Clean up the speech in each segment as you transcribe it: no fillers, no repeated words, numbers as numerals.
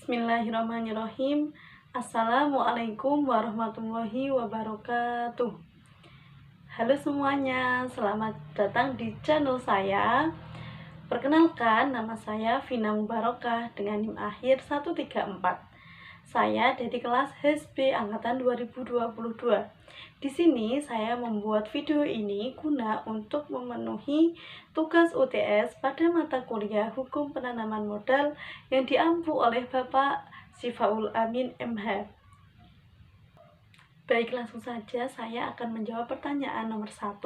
Bismillahirrahmanirrahim. Assalamualaikum warahmatullahi wabarakatuh. Halo semuanya, selamat datang di channel saya. Perkenalkan, nama saya Vina Mubarokah dengan NIM akhir 134. Saya dari kelas HSB angkatan 2022. Di sini saya membuat video ini guna untuk memenuhi tugas UTS pada mata kuliah Hukum Penanaman Modal yang diampu oleh Bapak Sifaul Amin MH. Baik, langsung saja saya akan menjawab pertanyaan nomor 1,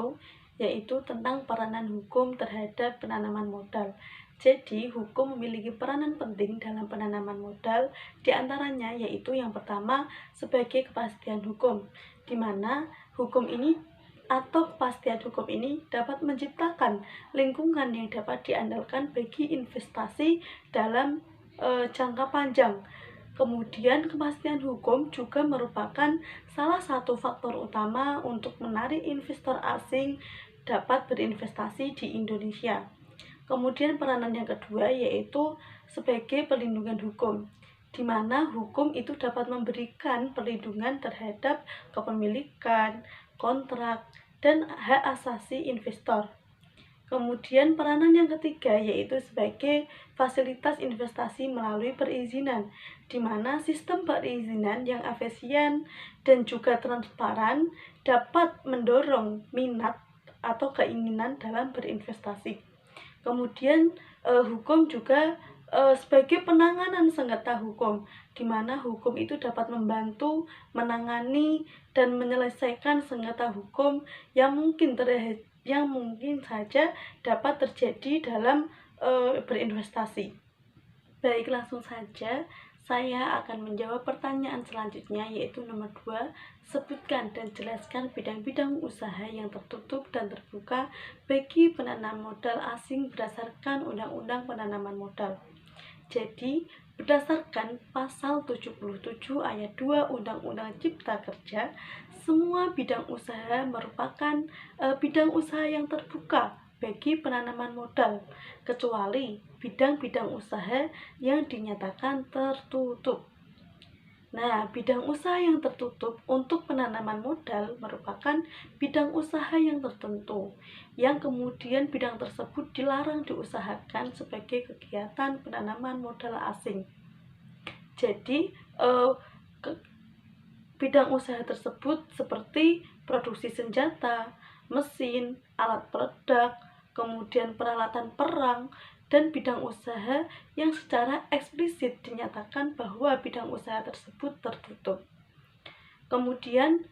yaitu tentang peranan hukum terhadap penanaman modal. Jadi, hukum memiliki peranan penting dalam penanaman modal, diantaranya yaitu yang pertama sebagai kepastian hukum, di mana hukum ini atau kepastian hukum ini dapat menciptakan lingkungan yang dapat diandalkan bagi investasi dalam jangka panjang. Kemudian kepastian hukum juga merupakan salah satu faktor utama untuk menarik investor asing dapat berinvestasi di Indonesia. Kemudian peranan yang kedua yaitu sebagai perlindungan hukum, di mana hukum itu dapat memberikan perlindungan terhadap kepemilikan, kontrak, dan hak asasi investor. Kemudian peranan yang ketiga yaitu sebagai fasilitas investasi melalui perizinan, di mana sistem perizinan yang efisien dan juga transparan dapat mendorong minat atau keinginan dalam berinvestasi. Kemudian hukum juga sebagai penanganan sengketa hukum, di mana hukum itu dapat membantu menangani dan menyelesaikan sengketa hukum yang mungkin saja dapat terjadi dalam berinvestasi. Baik, langsung saja saya akan menjawab pertanyaan selanjutnya, yaitu nomor 2. Sebutkan dan jelaskan bidang-bidang usaha yang tertutup dan terbuka bagi penanam modal asing berdasarkan Undang-Undang Penanaman Modal. Jadi, berdasarkan pasal 77 ayat 2 Undang-Undang Cipta Kerja, semua bidang usaha merupakan bidang usaha yang terbuka bagi penanaman modal, kecuali bidang-bidang usaha yang dinyatakan tertutup. Nah, bidang usaha yang tertutup untuk penanaman modal merupakan bidang usaha yang tertentu, yang kemudian bidang tersebut dilarang diusahakan sebagai kegiatan penanaman modal asing. Jadi, bidang usaha tersebut seperti produksi senjata, mesin, alat peledak, kemudian peralatan perang, dan bidang usaha yang secara eksplisit dinyatakan bahwa bidang usaha tersebut tertutup. Kemudian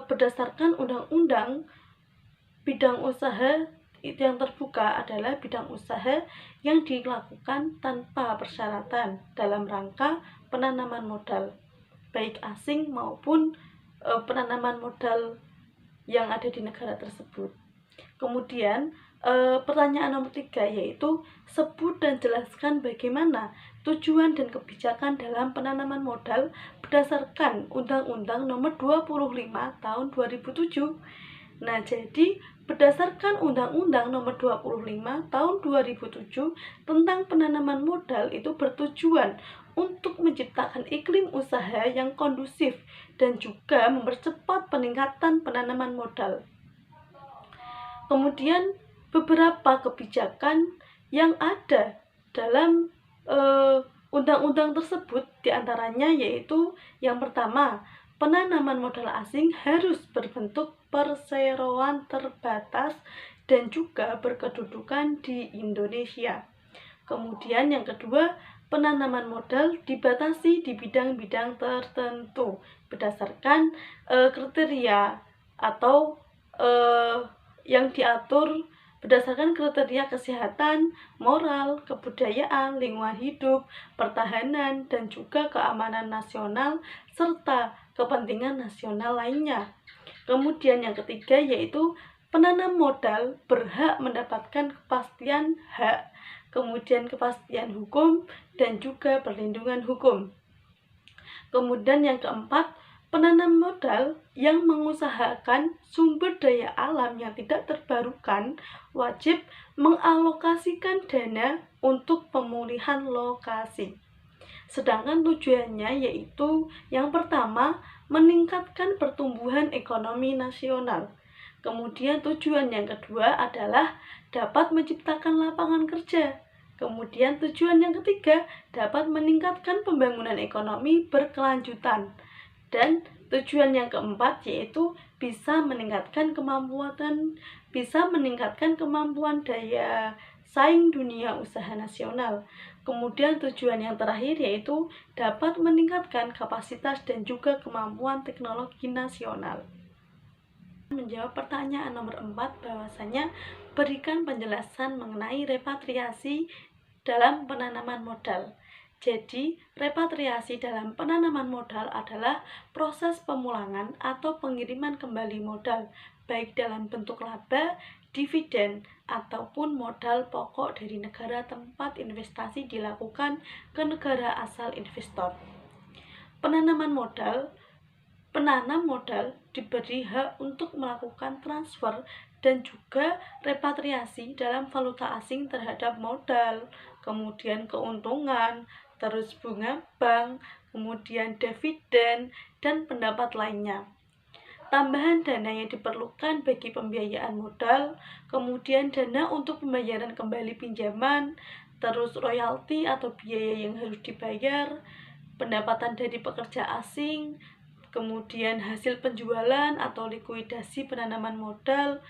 berdasarkan undang-undang, bidang usaha yang terbuka adalah bidang usaha yang dilakukan tanpa persyaratan dalam rangka penanaman modal, baik asing maupun penanaman modal yang ada di negara tersebut. Kemudian pertanyaan nomor 3 yaitu sebut dan jelaskan bagaimana tujuan dan kebijakan dalam penanaman modal berdasarkan Undang-Undang Nomor 25 Tahun 2007. Nah, jadi berdasarkan Undang-Undang Nomor 25 Tahun 2007 tentang penanaman modal itu bertujuan untuk menciptakan iklim usaha yang kondusif dan juga mempercepat peningkatan penanaman modal. Kemudian beberapa kebijakan yang ada dalam undang-undang tersebut diantaranya yaitu yang pertama, penanaman modal asing harus berbentuk perseroan terbatas dan juga berkedudukan di Indonesia. Kemudian yang kedua, penanaman modal dibatasi di bidang-bidang tertentu berdasarkan kriteria atau yang diatur berdasarkan kriteria kesehatan, moral, kebudayaan, lingkungan hidup, pertahanan, dan juga keamanan nasional, serta kepentingan nasional lainnya. Kemudian yang ketiga yaitu penanam modal berhak mendapatkan kepastian hak, kemudian kepastian hukum, dan juga perlindungan hukum. Kemudian yang keempat, penanam modal yang mengusahakan sumber daya alam yang tidak terbarukan wajib mengalokasikan dana untuk pemulihan lokasi. Sedangkan tujuannya yaitu yang pertama, meningkatkan pertumbuhan ekonomi nasional. Kemudian tujuan yang kedua adalah dapat menciptakan lapangan kerja. Kemudian tujuan yang ketiga dapat meningkatkan pembangunan ekonomi berkelanjutan. Dan tujuan yang keempat yaitu bisa meningkatkan kemampuan daya saing dunia usaha nasional. Kemudian tujuan yang terakhir yaitu dapat meningkatkan kapasitas dan juga kemampuan teknologi nasional. Menjawab pertanyaan nomor 4 bahwasanya berikan penjelasan mengenai repatriasi dalam penanaman modal. Jadi, repatriasi dalam penanaman modal adalah proses pemulangan atau pengiriman kembali modal, baik dalam bentuk laba, dividen, ataupun modal pokok dari negara tempat investasi dilakukan ke negara asal investor. Penanam modal diberi hak untuk melakukan transfer dan juga repatriasi dalam valuta asing terhadap modal, kemudian keuntungan, terus bunga bank, kemudian dividen, dan pendapat lainnya. Tambahan dana yang diperlukan bagi pembiayaan modal, kemudian dana untuk pembayaran kembali pinjaman, terus royalti atau biaya yang harus dibayar, pendapatan dari pekerja asing, kemudian hasil penjualan atau likuidasi penanaman modal,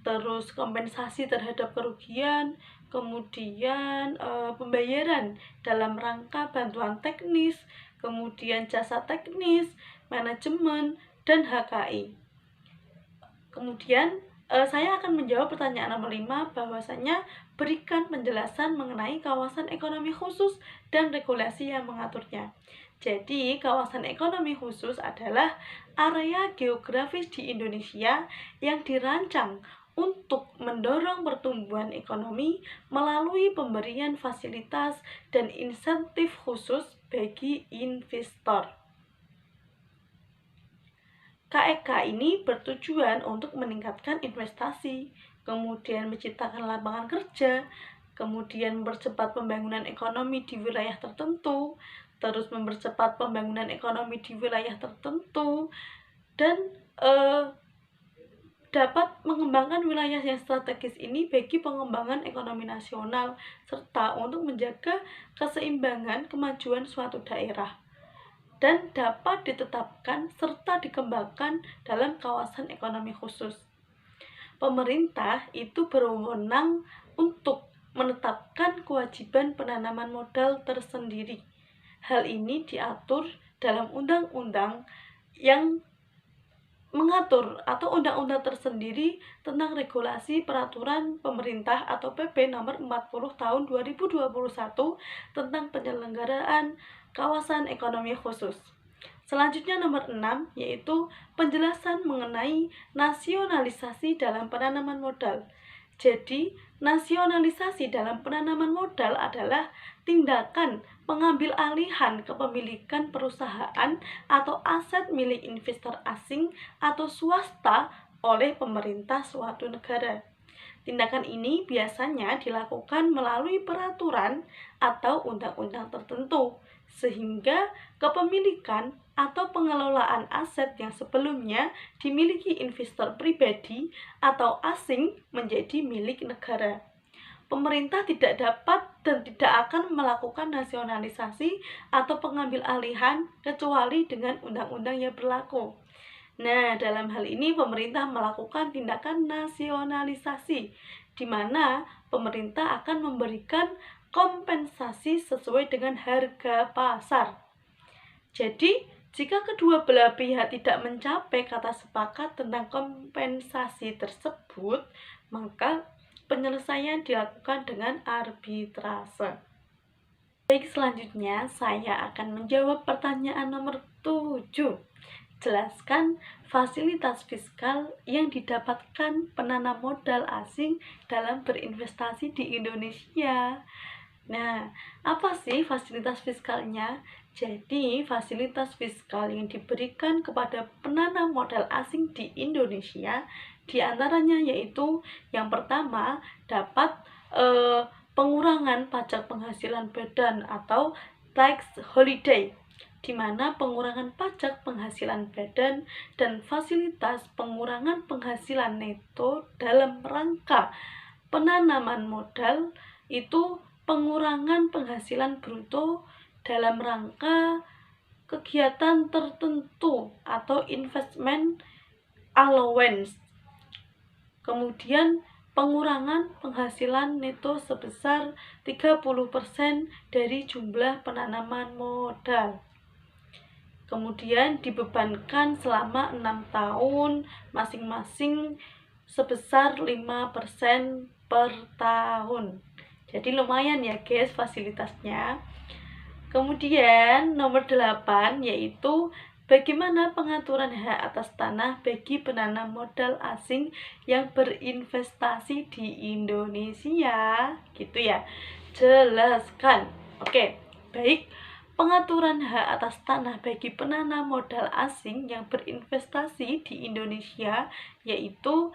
terus kompensasi terhadap kerugian, kemudian pembayaran dalam rangka bantuan teknis, kemudian jasa teknis, manajemen, dan HKI. Kemudian saya akan menjawab pertanyaan nomor 5 bahwasanya berikan penjelasan mengenai kawasan ekonomi khusus dan regulasi yang mengaturnya. Jadi, kawasan ekonomi khusus adalah area geografis di Indonesia yang dirancang untuk mendorong pertumbuhan ekonomi melalui pemberian fasilitas dan insentif khusus bagi investor. KEK ini bertujuan untuk meningkatkan investasi, kemudian menciptakan lapangan kerja, kemudian mempercepat pembangunan ekonomi di wilayah tertentu, terus mempercepat pembangunan ekonomi di wilayah tertentu, dan dapat mengembangkan wilayah yang strategis ini bagi pengembangan ekonomi nasional, serta untuk menjaga keseimbangan kemajuan suatu daerah, dan dapat ditetapkan serta dikembangkan dalam kawasan ekonomi khusus. Pemerintah itu berwenang untuk menetapkan kewajiban penanaman modal tersendiri. Hal ini diatur dalam undang-undang yang mengatur atau undang-undang tersendiri tentang regulasi peraturan pemerintah atau PP nomor 40 tahun 2021 tentang penyelenggaraan kawasan ekonomi khusus. Selanjutnya nomor 6 yaitu penjelasan mengenai nasionalisasi dalam penanaman modal. Jadi, nasionalisasi dalam penanaman modal adalah tindakan pengambil alihan kepemilikan perusahaan atau aset milik investor asing atau swasta oleh pemerintah suatu negara. Tindakan ini biasanya dilakukan melalui peraturan atau undang-undang tertentu, sehingga kepemilikan atau pengelolaan aset yang sebelumnya dimiliki investor pribadi atau asing menjadi milik negara. Pemerintah tidak dapat dan tidak akan melakukan nasionalisasi atau pengambil alihan kecuali dengan undang-undang yang berlaku. Nah, dalam hal ini pemerintah melakukan tindakan nasionalisasi, di mana pemerintah akan memberikan kompensasi sesuai dengan harga pasar. Jadi, jika kedua belah pihak tidak mencapai kata sepakat tentang kompensasi tersebut, maka penyelesaian dilakukan dengan arbitrase. Baik, selanjutnya saya akan menjawab pertanyaan nomor 7. Jelaskan fasilitas fiskal yang didapatkan penanam modal asing dalam berinvestasi di Indonesia. Nah, apa sih fasilitas fiskalnya? Jadi, fasilitas fiskal yang diberikan kepada penanam modal asing di Indonesia diantaranya yaitu yang pertama dapat pengurangan pajak penghasilan badan atau tax holiday, di mana pengurangan pajak penghasilan badan dan fasilitas pengurangan penghasilan neto dalam rangka penanaman modal itu pengurangan penghasilan bruto dalam rangka kegiatan tertentu atau investment allowance. Kemudian pengurangan penghasilan neto sebesar 30% dari jumlah penanaman modal. Kemudian dibebankan selama 6 tahun masing-masing sebesar 5% per tahun. Jadi lumayan ya guys fasilitasnya. Kemudian nomor 8 yaitu bagaimana pengaturan hak atas tanah bagi penanam modal asing yang berinvestasi di Indonesia. Gitu ya. Jelaskan. Oke, baik. Pengaturan hak atas tanah bagi penanam modal asing yang berinvestasi di Indonesia yaitu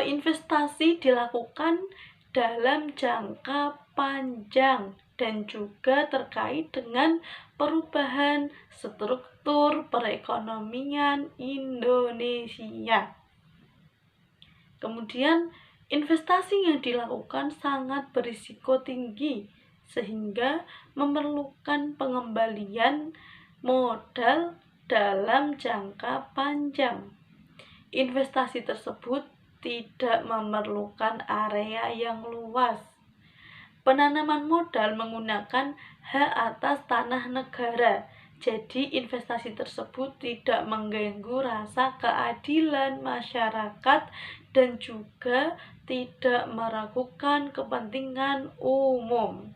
investasi dilakukan dalam jangka panjang dan juga terkait dengan perubahan struktur perekonomian Indonesia. Kemudian investasi yang dilakukan sangat berisiko tinggi sehingga memerlukan pengembalian modal dalam jangka panjang. Investasi tersebut tidak memerlukan area yang luas. Penanaman modal menggunakan hak atas tanah negara. Jadi investasi tersebut tidak mengganggu rasa keadilan masyarakat dan juga tidak meragukan kepentingan umum.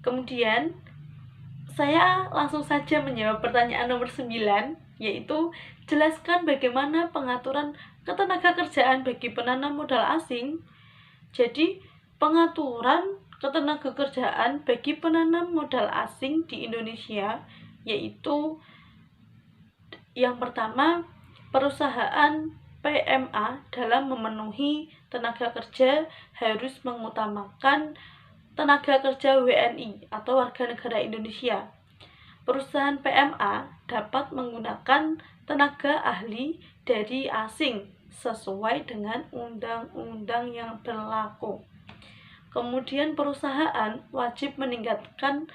Kemudian saya langsung saja menjawab pertanyaan nomor 9, yaitu jelaskan bagaimana pengaturan ketenagakerjaan bagi penanam modal asing. Jadi pengaturan ketenagakerjaan bagi penanam modal asing di Indonesia yaitu yang pertama, perusahaan PMA dalam memenuhi tenaga kerja harus mengutamakan tenaga kerja WNI atau warga negara Indonesia. Perusahaan PMA dapat menggunakan tenaga ahli dari asing sesuai dengan undang-undang yang berlaku. Kemudian perusahaan wajib meningkatkan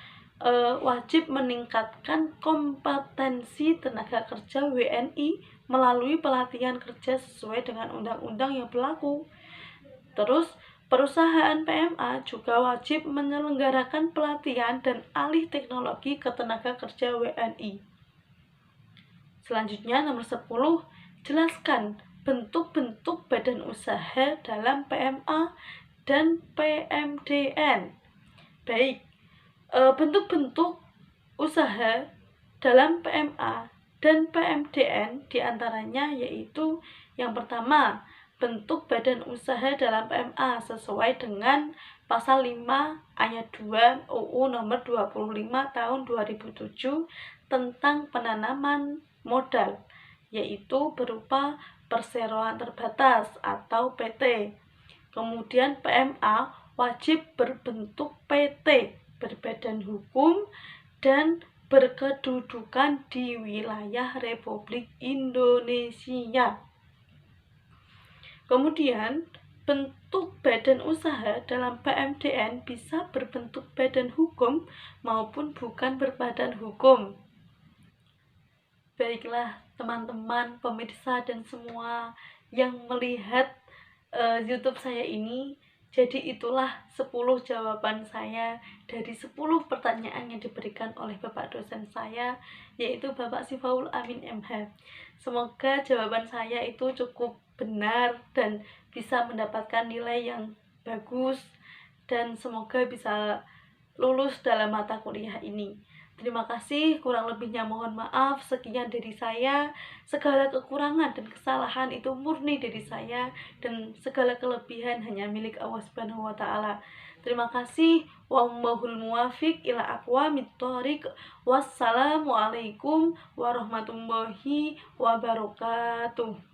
kompetensi tenaga kerja WNI melalui pelatihan kerja sesuai dengan undang-undang yang berlaku. Terus perusahaan PMA juga wajib menyelenggarakan pelatihan dan alih teknologi ketenaga kerja WNI. Selanjutnya nomor 10, jelaskan bentuk-bentuk badan usaha dalam PMA dan PMDN. Baik, bentuk-bentuk usaha dalam PMA dan PMDN diantaranya yaitu yang pertama, bentuk badan usaha dalam PMA sesuai dengan pasal 5 ayat 2 UU nomor 25 tahun 2007 tentang penanaman modal, yaitu berupa perseroan terbatas atau PT. Kemudian PMA wajib berbentuk PT, berbadan hukum, dan berkedudukan di wilayah Republik Indonesia. Kemudian, bentuk badan usaha dalam PMDN bisa berbentuk badan hukum maupun bukan berbadan hukum. Baiklah teman-teman, pemirsa dan semua yang melihat YouTube saya ini, jadi itulah 10 jawaban saya dari 10 pertanyaan yang diberikan oleh Bapak dosen saya, yaitu Bapak Sifaul Amin MH. Semoga jawaban saya itu cukup benar dan bisa mendapatkan nilai yang bagus, dan semoga bisa lulus dalam mata kuliah ini. Terima kasih, kurang lebihnya mohon maaf. Sekian dari saya. Segala kekurangan dan kesalahan itu murni dari saya, dan segala kelebihan hanya milik Allah Subhanahu wa taala. Terima kasih. Wallahul muwafiq ila aqwamit thoriq. Wassalamualaikum warahmatullahi wabarakatuh.